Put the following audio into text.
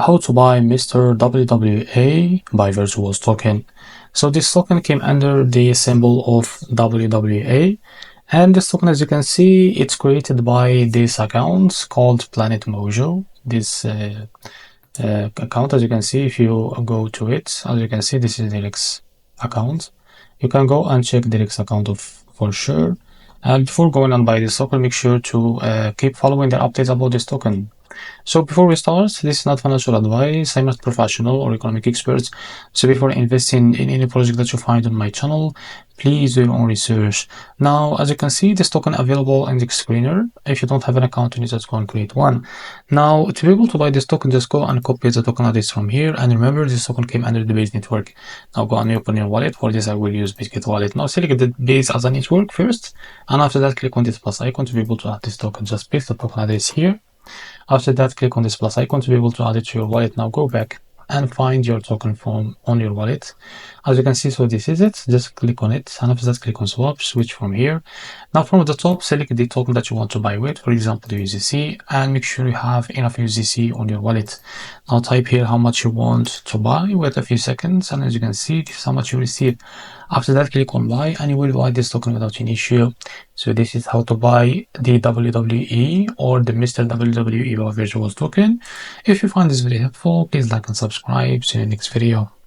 how to buy Mr. WWA by Virtual's token. So this token came under the symbol of WWA, and this token, as you can see, it's created by this account called Planet Mojo. This account, as you can see, if you go to it, as you can see, this is Derek's account. You can go and check Derek's account for sure. And before going and buy this token, make sure to keep following the updates about this token. So before we start, this is not financial advice. I'm not professional or economic expert. So before investing in any project that you find on my channel, please do your own research. Now, as you can see, this token available in the screener. If you don't have an account, you need to go and create one. Now, to be able to buy this token, just go and copy the token address from here. And remember, this token came under the Base network. Now go and open your wallet. For this, I will use Bitget wallet. Now select the Base as a network first. And after that, click on this plus icon to be able to add this token. Just paste the token address here. After that, click on this plus icon to be able to add it to your wallet. Now go back and find your token from on your wallet. As you can see, so this is it. Just click on it, and after that, click on swap, switch from here. Now from the top, select the token that you want to buy with, for example, the USDC, and make sure you have enough USDC on your wallet. Now type here how much you want to buy, wait a few seconds, and as you can see, this is how much you receive. After that, click on buy, and you will buy this token without any issue. So this is how to buy the WWE or the Mr. WWE by Virtual's token. If you find this video helpful, please like and subscribe. See you in the next video.